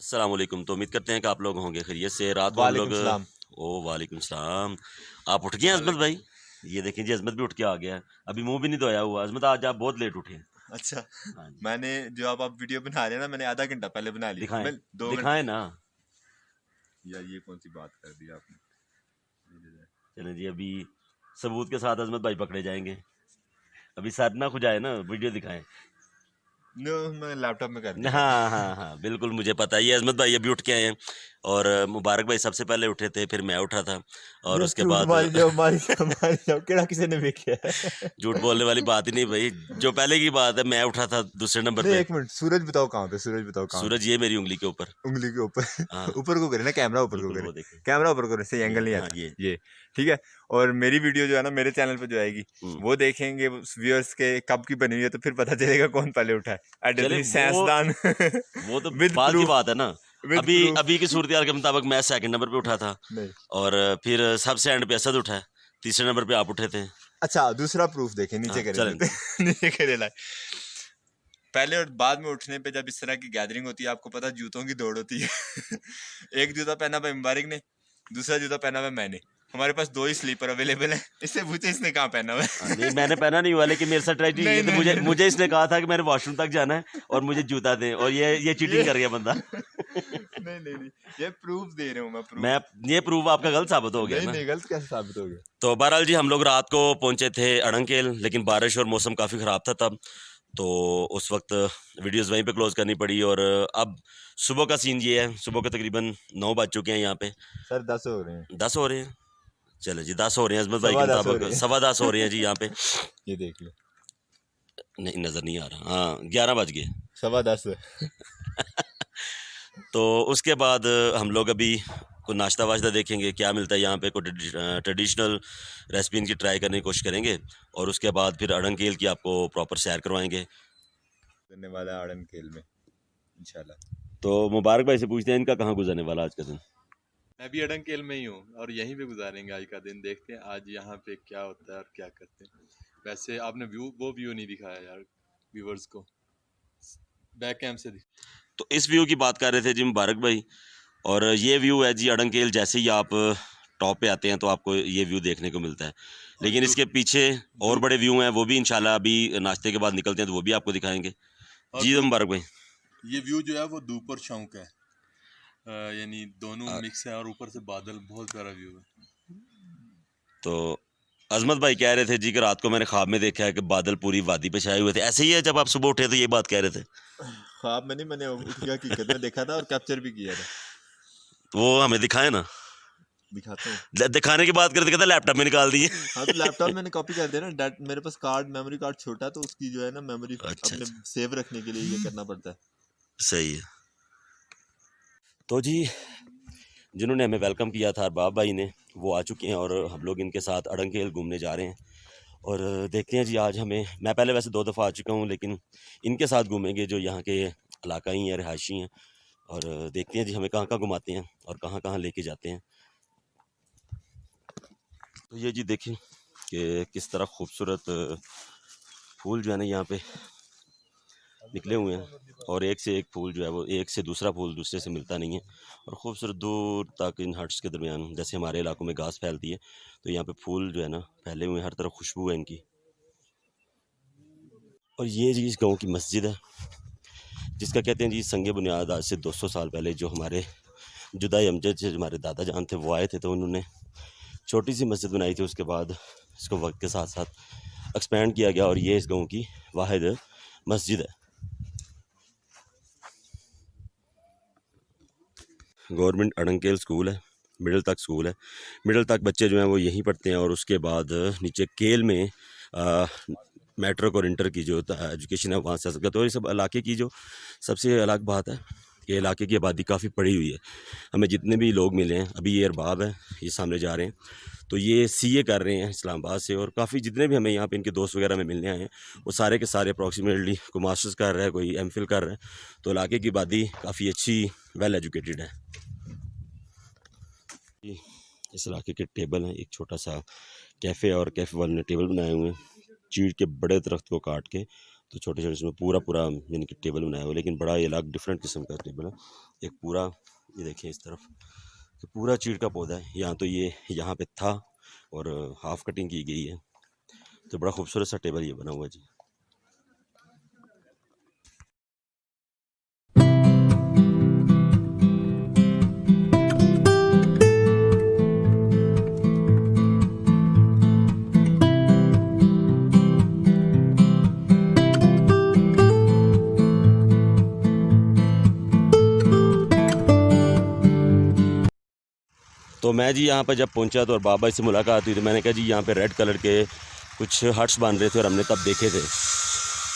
अस्सलाम वालेकुम। तो उम्मीद करते हैं कि आप लोग होंगे खैरियत से। रात को हम लोग वालेकुम सलाम। ओ वालेकुम सलाम। आप उठ गए हैं अजमत भाई? ये देखें जी, अजमत भी उठ के आ गया है। अभी मुंह भी नहीं धोया हुआ। अजमत आज आप बहुत लेट उठे हैं। अच्छा, हाँ जी, मैंने जो अब आप वीडियो बना रहे हैं ना, मैंने आधा घंटा पहले बना ली। दिखाएं। मैं 2 घंटे। दिखाएं ना। यार ये कौन सी बात कर दी आपने। चलें जी, अभी सबूत के साथ अजमत भाई पकड़े जाएंगे। अभी सर ना खुजाए ना, वीडियो दिखाएं। नो, मैं लैपटॉप में कर दिया हाँ था। हाँ हाँ, बिल्कुल मुझे पता है। ये अजमत भाई अभी उठ के आए हैं और मुबारक भाई सबसे पहले उठे थे, फिर मैं उठा था और ये उसके झूठ बाद मारी जाओ, मारी जाओ, मारी जाओ, केड़ा किसी ने देखा है। झूठ बोलने वाली बात ही नहीं भाई। जो पहले की बात है, मैं उठा था दूसरे नंबर नहीं, पे। एक मिनट, सूरज बताओ कहाँ पे, सूरज बताओ कहाँ पे। सूरज ये मेरी उंगली के ऊपर। उंगली के ऊपर। हाँ ऊपर को करे ना, कैमरा ऊपर को बिल्कुल, करे। वो देखें। कैमरा ऊपर को करे, सही एंगल नहीं हाँ आता। ये। ये ठीक है। और मेरी वीडियो जो है ना, मेरे चैनल पे जो आएगी, हम्म। वो देखेंगे व्यूअर्स के कब की बनी हुई है, तो फिर पता चलेगा कौन पहले उठा है। अड्डे चले तो साइंसदान। वो तो विद बात की प्रूफ। बात है ना। विद अभी प्रूफ। अभी की सूरत हाल के मुताबिक मैं सेकंड नंबर पे उठा था नहीं। और फिर सबसे एंड पे असद उठा है। तीसरे नंबर पे आप उठे थे। अच्छा, दूसरा प्रूफ देखें, नीचे हाँ करे चलें देते। जी। नीचे करे लाए। पहले और बाद में उठने पे जब इस तरह की गैदरिंग होती है, आपको पता है, जूतों की दौड़ होती है। एक जूता पहना हुआ मुबारक ने, दूसरा जूता पहना हुआ मैंने। हमारे पास 2 ही स्लीपर अवेलेबल है। इससे पूछे इसने कहाँ पहना हुआ हाँ, है। नहीं मैंने पहना नहीं हुआ, लेकिन मेरे साथ ट्रेजेडी नहीं ये तो नहीं मुझे नहीं। मुझे इसने कहा था कि मैंने वॉशरूम तक जाना है और मुझे जूता दें, और ये ये चीटिंग कर गया बंदा। नहीं नहीं नहीं, ये प्रूफ दे रहा हूँ मैं, मैं प्रूफ। ये प्रूव आपका गलत साबित हो गया नहीं ना। नहीं, गलत कैसे साबित हो गया। तो बहरहाल जी, हम लोग रात को पहुंचे थे अड़ंकेल, लेकिन बारिश और मौसम काफ़ी ख़राब था तब। तो उस वक्त वीडियोस वहीं पे क्लोज करनी पड़ी। और अब सुबह का सीन ये है, सुबह के तकरीबन 9 बज चुके हैं यहाँ पे। सर 10 हो रहे हैं। 10 हो रहे हैं। चले जी, 10 हो रहे हैं अजमत भाई के 10:15 हो मुताबिक। रहे हैं। 10:15 हो रहे हैं जी यहाँ पे। ये देख लो। नहीं नज़र नहीं आ रहा। हाँ 11 बज गए। 10:15। तो उसके बाद हम लोग अभी कोई नाश्ता वाश्ता देखेंगे क्या मिलता है यहाँ पे। कोई ट्रेडिशनल रेसिपी इनकी ट्राई करने की कोशिश करेंगे और उसके बाद फिर अड़ंकेल की आपको प्रॉपर सैर करवाएंगे। करने वाला है आड़न खेल में, इंशाल्लाह। तो मुबारक भाई से पूछते हैं इनका कहाँ गुजरने वाला आज का दिन। मैं भी अड़ंकेल में ही हूँ और यहीं पे गुजारेंगे आज का दिन। देखते हैं आज यहाँ पे क्या होता है और क्या करते हैं। वैसे आपने वो व्यू नहीं दिखाया यार व्यूवर्स को, बैक कैम से तो इस व्यू की बात कर रहे थे जी मुबारक भाई, और ये व्यू है जी अड़ंकेल। जैसे ही आप टॉप पे आते हैं तो आपको ये व्यू देखने को मिलता है, लेकिन इसके पीछे और बड़े व्यू हैं, वो भी इंशाल्लाह अभी नाश्ते के बाद निकलते हैं तो वो भी आपको दिखाएंगे। जी मुबारक भाई। ये व्यू जो है वो धूप और शौक है, यानी दोनों मिक्स है और ऊपर से बादल, बहुत प्यारा व्यू है। तो अजमत भाई कह रहे थे जी कि रात को मैंने ख्वाब में देखा है कि बादल पूरी वादी पे छाए हुए थे। ऐसे ही है, जब आप सुबह उठे तो ये बात कह रहे थे। ख्वाब में नहीं, मैंने उठ के हकीकत में देखा था और कैप्चर भी किया था। वो हमें दिखाए ना। दिखाता हूँ। दिखाने की बात करते कहते लैपटॉप में निकाल दिए। हाँ, तो लैपटॉप मैंने कॉपी कर दिया ना। मेरे पास कार्ड, मेमोरी कार्ड छोटा है, तो उसकी जो है ना मेमोरी अच्छा अपने अच्छा, सेव रखने के लिए ये करना पड़ता है। सही है। तो जी, जिन्होंने हमें वेलकम किया था अरबाब भाई ने, वो आ चुके हैं और हम लोग इनके साथ अड़ंकेल घूमने जा रहे हैं। और देखते हैं जी, आज हमें, मैं पहले वैसे 2 दफ़ा आ चुका हूँ, लेकिन इनके साथ घूमेंगे जो यहाँ के इलाकाई हैं, रिहायशी हैं। और देखते हैं जी हमें कहाँ कहाँ घुमाते हैं और कहाँ कहाँ लेके जाते हैं। तो ये जी देखें कि किस तरह खूबसूरत फूल जो है ना यहाँ पे निकले हुए हैं, और एक से एक फूल जो है वो, एक से दूसरा फूल दूसरे से मिलता नहीं है। और खूबसूरत दूर तक इन हट्स के दरमियान, जैसे हमारे इलाकों में घास फैलती है, तो यहाँ पे फूल जो है ना फैले हुए हैं, हर तरफ खुशबू है इनकी। और ये जी इस गांव की मस्जिद है, जिसका कहते हैं जी संग बुनियाद आज से 200 साल पहले जो हमारे जुदाई अमजद से हमारे दादा जान थे वो आए थे, तो उन्होंने छोटी सी मस्जिद बनाई थी। उसके बाद इसको वक्त के साथ साथ एक्सपेंड किया गया और ये इस गाँव की वाहिद मस्जिद है। गवर्नमेंट अड़ंकेल स्कूल है, मिडिल तक स्कूल है। मिडिल तक बच्चे जो हैं वो यहीं पढ़ते हैं, और उसके बाद नीचे केल में मैट्रिक और इंटर की जो एजुकेशन है वहाँ से सकता। तो ये सब इलाके की जो सबसे अलग बात है कि इलाके की आबादी काफ़ी पड़ी हुई है। हमें जितने भी लोग मिले हैं, अभी ये अरबाब है, ये सामने जा रहे हैं, तो ये सीए कर रहे हैं इस्लामाबाद से। और काफ़ी जितने भी हमें यहाँ पे इनके दोस्त वगैरह में मिलने आए हैं, वो सारे के सारे अप्रॉक्सीमेटली कोई मास्टर्स कर रहा है, कोई एमफिल कर रहा है। तो इलाके की आबादी काफ़ी अच्छी, वेल एजुकेटेड है। इस इलाके के टेबल हैं, एक छोटा सा कैफ़े, और कैफ़े वाले ने टेबल बनाए हुए हैं चीड़ के बड़े दरख्त को काट के, तो छोटे छोटे इसमें पूरा पूरा यानी कि टेबल बनाया हुआ है, लेकिन बड़ा ही अलग डिफरेंट किस्म का टेबल है। एक पूरा ये देखिए इस तरफ तो पूरा चीड़ का पौधा है, यहाँ तो ये यहाँ पे था और हाफ कटिंग की गई है। तो बड़ा खूबसूरत सा टेबल ये बना हुआ है जी। तो मैं जी यहाँ पर जब पहुँचा तो और बाबा से मुलाकात हुई तो मैंने कहा जी यहाँ पे रेड कलर के कुछ हट्स बन रहे थे और हमने तब देखे थे,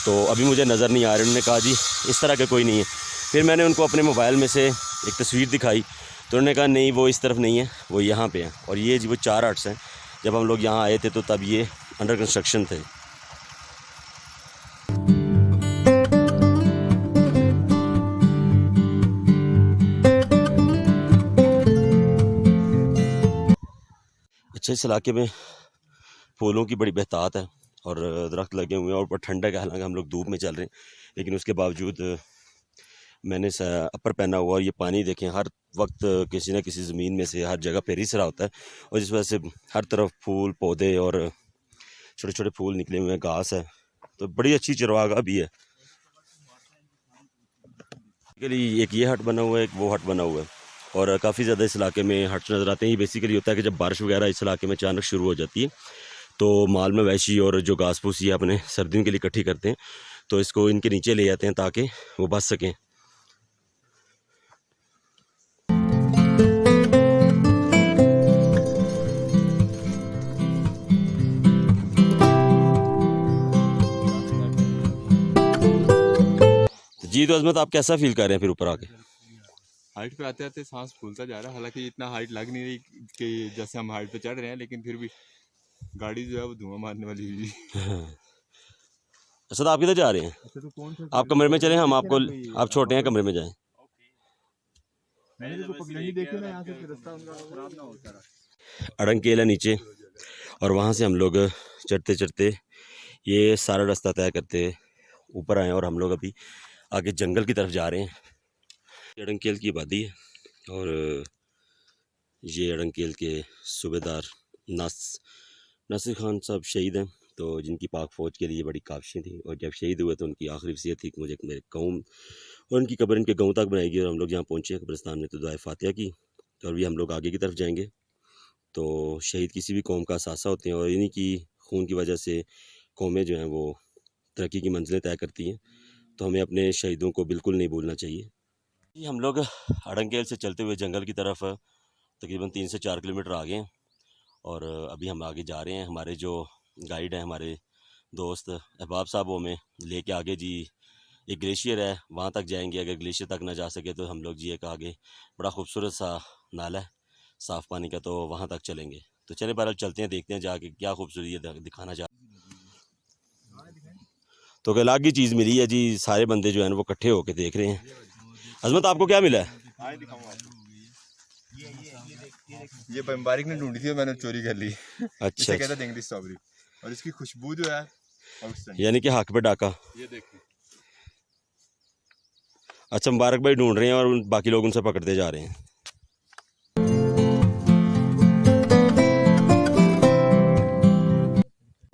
तो अभी मुझे नज़र नहीं आ रहे। उन्होंने कहा जी इस तरह का कोई नहीं है। फिर मैंने उनको अपने मोबाइल में से एक तस्वीर दिखाई तो उन्होंने कहा नहीं वो इस तरफ नहीं है, वो यहाँ पे है। और ये जी वो 4 हट्स हैं। जब हम लोग यहाँ आए थे तो तब ये अंडर कंस्ट्रक्शन थे। अच्छा, इस इलाके में फूलों की बड़ी बेहतात है और दरख्त लगे हुए हैं और ऊपर ठंडक है। हालांकि हम लोग धूप में चल रहे हैं लेकिन उसके बावजूद मैंने अपर पहना हुआ और ये पानी देखें हर वक्त किसी न किसी ज़मीन में से हर जगह पे रिस रहा होता है और जिस वजह से हर तरफ फूल पौधे और छोटे छोटे फूल निकले हुए हैं, घास है, तो बड़ी अच्छी चरवागा भी है। के लिए एक ये हट बना हुआ है, एक वो हट बना हुआ है और काफ़ी ज़्यादा इस इलाके में हट्स नज़र आते हैं। ये बेसिकली होता है कि जब बारिश वगैरह इस इलाके में अचानक शुरू हो जाती है तो माल मवेशी और जो घास फूस ये अपने सर्दियों के लिए इकट्ठी करते हैं, तो इसको इनके नीचे ले जाते हैं ताकि वो बच सकें। जी तो अजमत आप कैसा फील कर रहे हैं फिर ऊपर आके? हाइट पे आते आते सांस फूलता जा रहा है। हालांकि इतना हाइट लग नहीं रही कि जैसे हम हाइट पे चढ़ रहे हैं, लेकिन फिर भी गाड़ी जो है वो धुआं मारने वाली हुई। अच्छा, तो आप किधर जा रहे हैं? अच्छा, तो कौन सा आप कमरे में चलें, हम आपको, आप छोटे हैं कमरे में जाएं। मैंने तो पगडंडी देखी ना, यहाँ से फिर रास्ता उनका खराब ना होता रहा। अड़ंकेल है नीचे और वहाँ से हम लोग चढ़ते चढ़ते ये सारा रास्ता तय करते ऊपर आए और हम लोग अभी आगे जंगल की तरफ जा रहे हैं। अड़ंकेल की आबादी है और ये अड़ंकेल के सूबेदार नासिर खान साहब शहीद हैं, तो जिनकी पाक फ़ौज के लिए बड़ी काविशें थी और जब शहीद हुए तो उनकी आखिरी वसीयत थी कि मुझे मेरे कौम और उनकी कब्र इनके गाँव तक बनाएगी। और हम लोग जहाँ पहुँचे कब्रिस्तान में तो दुआ फातिहा की और अभी हम लोग आगे की तरफ जाएंगे। तो शहीद किसी भी कौम का असासा होते हैं और इन्हीं की खून की वजह से कौमें जो हैं वो तरक्की की मंजिलें तय करती हैं, तो हमें अपने शहीदों को बिल्कुल नहीं भूलना चाहिए। हम लोग अड़ंकेल से चलते हुए जंगल की तरफ तकरीबन 3 से 4 किलोमीटर आगे हैं और अभी हम आगे जा रहे हैं। हमारे जो गाइड हैं, हमारे दोस्त अहबाब साहब, वो हमें लेके आगे जी एक ग्लेशियर है वहाँ तक जाएंगे। अगर ग्लेशियर तक ना जा सके तो हम लोग जी एक आगे बड़ा खूबसूरत सा नाला है साफ़ पानी का, तो वहाँ तक चलेंगे। तो चले बहरहाल चलते हैं, देखते हैं जाके क्या खूबसूरती है दिखाना चाह। तो एक अलग ही चीज़ मिली है जी, सारे बंदे जो हैं वो इकट्ठे होकर देख रहे हैं। अजमत आपको क्या मिला है? ये मुबारक ने ढूंढी थी और मैंने चोरी कर ली। अच्छा, इसे कहते हैं जंगली स्ट्रॉबेरी और इसकी खुशबू जो है outstanding। यानी कि हक पे डाका। ये देखिए, अच्छा, मुबारक भाई ढूंढ रहे हैं और बाकी लोग उनसे पकड़ते जा रहे हैं।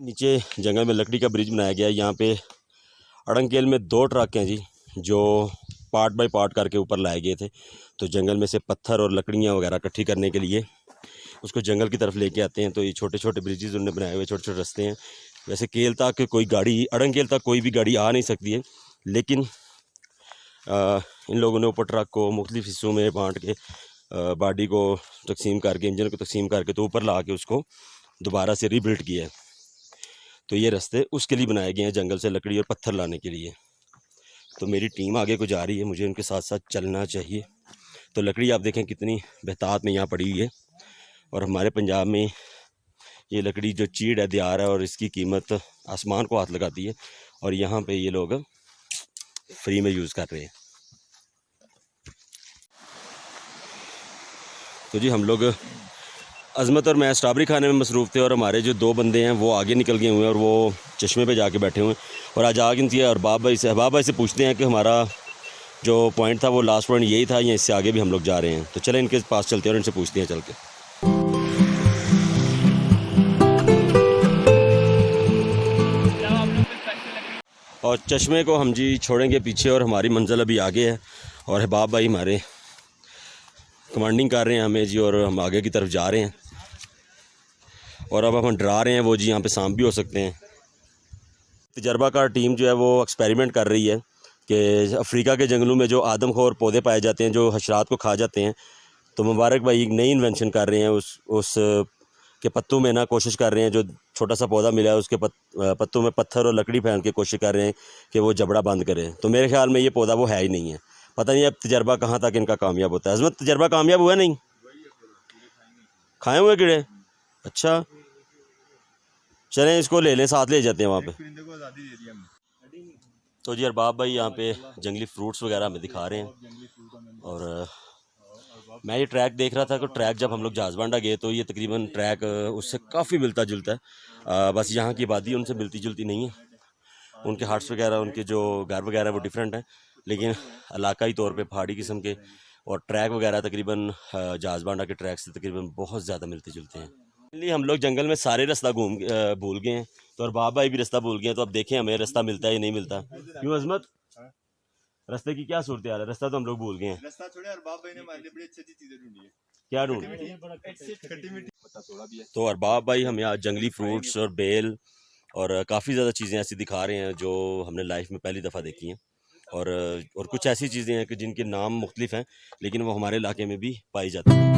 नीचे जंगल में लकड़ी का ब्रिज बनाया गया है। यहाँ पे अड़ंकेल में 2 ट्रक हैं जी जो पार्ट बाय पार्ट करके ऊपर लाए गए थे। तो जंगल में से पत्थर और लकड़ियाँ वगैरह इकट्ठी करने के लिए उसको जंगल की तरफ लेके आते हैं। तो ये छोटे छोटे ब्रिजेज़ उन्होंने बनाए हुए, छोटे छोटे रास्ते हैं। वैसे केल तक कोई गाड़ी, अड़ंकेल तक कोई भी गाड़ी आ नहीं सकती है, लेकिन इन लोगों ने ऊपर ट्रक को मुख्तलिफ हिस्सों में बांट के बॉडी को तकसीम करके, इंजन को तकसीम करके तो ऊपर ला के उसको दोबारा से रीबिल्ड किया है। तो ये रास्ते उसके लिए बनाए गए हैं, जंगल से लकड़ी और पत्थर लाने के लिए। तो मेरी टीम आगे को जा रही है, मुझे उनके साथ साथ चलना चाहिए। तो लकड़ी आप देखें कितनी बेहतात में यहाँ पड़ी हुई है और हमारे पंजाब में ये लकड़ी जो चीड़ है, दियार है, और इसकी कीमत आसमान को हाथ लगाती है और यहाँ पे ये लोग फ्री में यूज़ कर रहे हैं। तो जी हम लोग अज़मत और मैं स्ट्रॉबेरी खाने में मसरूफ़ थे और हमारे जो 2 बंदे हैं वो आगे निकल गए हुए हैं और वो चश्मे पे जाके बैठे हुए हैं। और आज आगे थी और हबाब भाई से पूछते हैं कि हमारा जो पॉइंट था वो लास्ट पॉइंट यही था या इससे आगे भी हम लोग जा रहे हैं। तो चलें इनके पास चलते हैं और इनसे पूछते हैं चल के। और चश्मे को हम जी छोड़ेंगे पीछे और हमारी मंजिल अभी आगे है और हबाब भाई हमारे कमांडिंग कर रहे हैं हमें जी और हम आगे की तरफ जा रहे हैं। और अब हम डरा रहे हैं वो जी यहाँ पे सांप भी हो सकते हैं। तजर्बाकार टीम जो है वो एक्सपेरिमेंट कर रही है कि अफ्रीका के जंगलों में जो आदमखोर पौधे पाए जाते हैं जो हशरात को खा जाते हैं, तो मुबारक भाई एक नई इन्वेंशन कर रहे हैं उस के पत्तों में ना कोशिश कर रहे हैं, जो छोटा सा पौधा मिला है उसके पत्तों में पत्थर और लकड़ी फेंक के कोशिश कर रहे हैं कि वो जबड़ा बंद करें। तो मेरे ख्याल में ये पौधा वो है ही नहीं है। पता नहीं अब तजर्बा कहाँ तक इनका कामयाब होता है। अज़मत तजर्बा कामयाब हुआ नहीं? खाए हुए कीड़े? अच्छा चलें इसको ले लें, साथ ले जाते हैं वहाँ पे। तो जी अरबाब भाई यहाँ पे जंगली फ्रूट्स वगैरह हमें दिखा रहे हैं। और मैं ये ट्रैक देख रहा था कि ट्रैक जब हम लोग जहाज़बांडा गए तो ये तकरीबन ट्रैक उससे काफ़ी मिलता जुलता है। बस यहाँ की आबादी उनसे मिलती जुलती नहीं है, उनके हट्स वगैरह उनके जो घर वगैरह वो डिफरेंट हैं, लेकिन इलाकाई तौर पे पहाड़ी किस्म के और ट्रैक वगैरह तकरीबन जहाज़बांडा के ट्रैक से तकरीबन बहुत ज़्यादा मिलते जुलते हैं। इसलिए हम लोग जंगल में सारे रास्ता भूल गए हैं, तो अरबाब भाई भी रास्ता भूल गए हैं। तो अब देखें हमें रास्ता मिलता है या नहीं मिलता। क्यों अज़मत, रास्ते की क्या सूरत हाल है? रास्ता तो हम लोग भूल गए हैं। रास्ता छोड़े, अरबाब भाई ने हमारे लिए बड़ी अच्छी चीजें ढूंढी है। क्या ढूंढी? तो अरबाब भाई हमें आज जंगली फ्रूट्स और बेल और काफ़ी ज़्यादा चीज़ें ऐसी दिखा रहे हैं जो हमने लाइफ में पहली दफ़ा देखी हैं। और कुछ ऐसी चीज़ें हैं कि जिनके नाम मुख्तलिफ हैं लेकिन वो हमारे इलाके में भी पाई जाती हैं।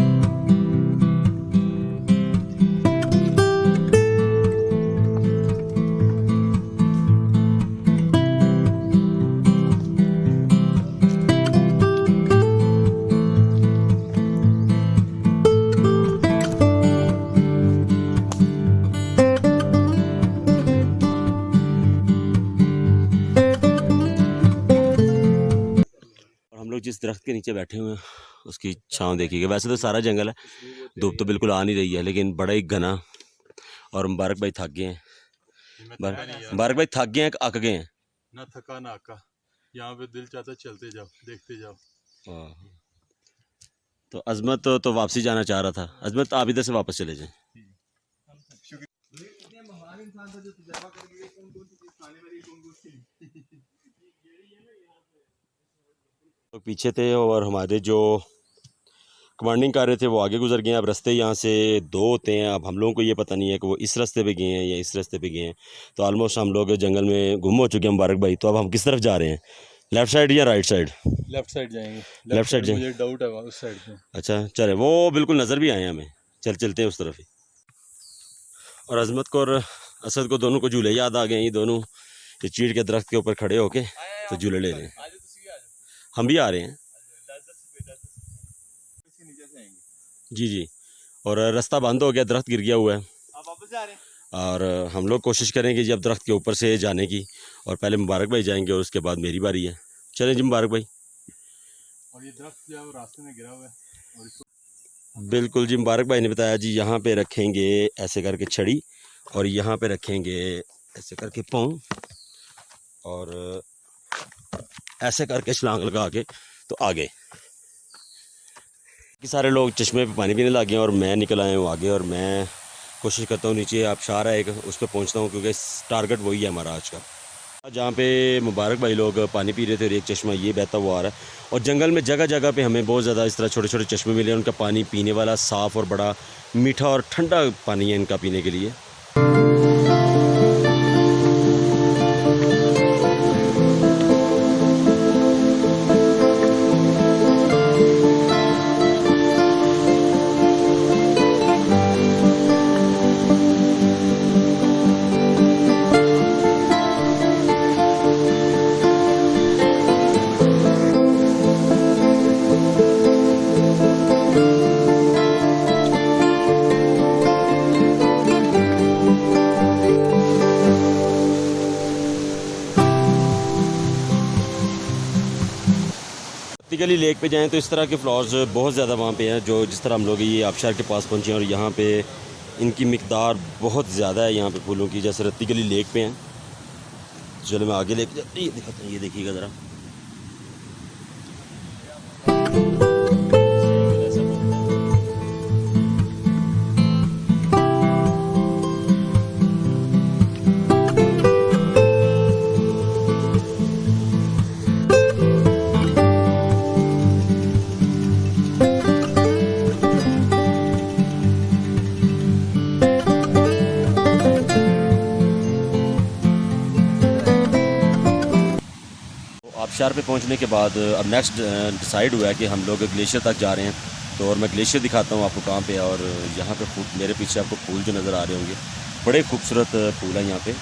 जिस दरख्त के नीचे बैठे हुए हैं उसकी छांव देखिएगा। वैसे तो सारा जंगल है, धूप तो बिल्कुल आ नहीं रही है, लेकिन बड़ा ही घना। और मुबारक भाई थक गए हैं, मुबारक भाई थक गए हैं, अक गए हैं। ना थका ना अका, यहाँ पे दिल चाहता चलते जाओ, देखते जाओ। तो अज़मत तो वापसी जाना चाह रहा था। अज़मत आप इधर से वापस चले जाएं। तो पीछे थे और हमारे जो कमांडिंग कर रहे थे वो आगे गुजर गए हैं। अब रास्ते यहाँ से 2 होते हैं। अब हम लोगों को ये पता नहीं है कि वो इस रास्ते पे गए हैं या इस रास्ते पे गए हैं। तो ऑलमोस्ट हम लोग जंगल में गुम हो चुके हैं मुबारक भाई। तो अब हम किस तरफ जा रहे हैं, लेफ़्ट साइड या राइट साइड? लेफ्ट साइड जाएंगे। लेफ्ट साइड मुझे डाउट है उस साइड में। अच्छा चले, वो बिल्कुल नज़र भी आए हैं हमें। चलते हैं उस तरफ ही। और अज़मत को और असद को दोनों को झूले याद आ गए। ये दोनों ये चीड़ के दरख्त के ऊपर खड़े होके तो झूले ले रहे हैं। हम भी आ रहे हैं जी। और रास्ता बंद हो गया, दरख्त गिर गया हुआ है। आप वापस जा रहे हैं? और हम लोग कोशिश करेंगे जी अब दरख्त के ऊपर से जाने की। और पहले मुबारक भाई जाएंगे और उसके बाद मेरी बारी है। चलें जी मुबारक भाई। और ये दरख्त जो है वो रास्ते में गिरा हुआ है और इसको बिल्कुल जी, मुबारक भाई ने बताया जी यहाँ पे रखेंगे ऐसे करके छड़ी और यहाँ पे रखेंगे ऐसे करके पाँव और ऐसे करके छलांग लगा के तो आगे कि सारे लोग चश्मे पे पानी पीने लगे हैं और मैं निकल आया हूँ आगे। और मैं कोशिश करता हूँ नीचे आबशार है एक, उस पर पहुँचता हूँ क्योंकि टारगेट वही है हमारा आज का। जहाँ पे मुबारक भाई लोग पानी पी रहे थे और एक चश्मा ये बहता हुआ आ रहा है। और जंगल में जगह जगह पे हमें बहुत ज़्यादा इस तरह छोटे छोटे चश्मे मिले। उनका पानी पीने वाला साफ़ और बड़ा मीठा और ठंडा पानी है इनका पीने के लिए। रत्तिकली लेक पे जाएं तो इस तरह के फ्लावर्स बहुत ज़्यादा वहाँ पे हैं, जो जिस तरह हम लोग ये आबशार के पास पहुँचे हैं और यहाँ पे इनकी मिकदार बहुत ज़्यादा है यहाँ पे फूलों की, जैसे रत्तिकली लेक पे हैं। चलो मैं आगे लेके ये दिखाता हूँ, ये देखिएगा ज़रा। आबशार पे पहुंचने के बाद अब नेक्स्ट डिसाइड हुआ है कि हम लोग ग्लेशियर तक जा रहे हैं। तो और मैं ग्लेशियर दिखाता हूँ आपको कहाँ पे है। और यहाँ पे मेरे पीछे आपको फूल जो नज़र आ रहे होंगे, बड़े खूबसूरत फूल हैं यहाँ पे।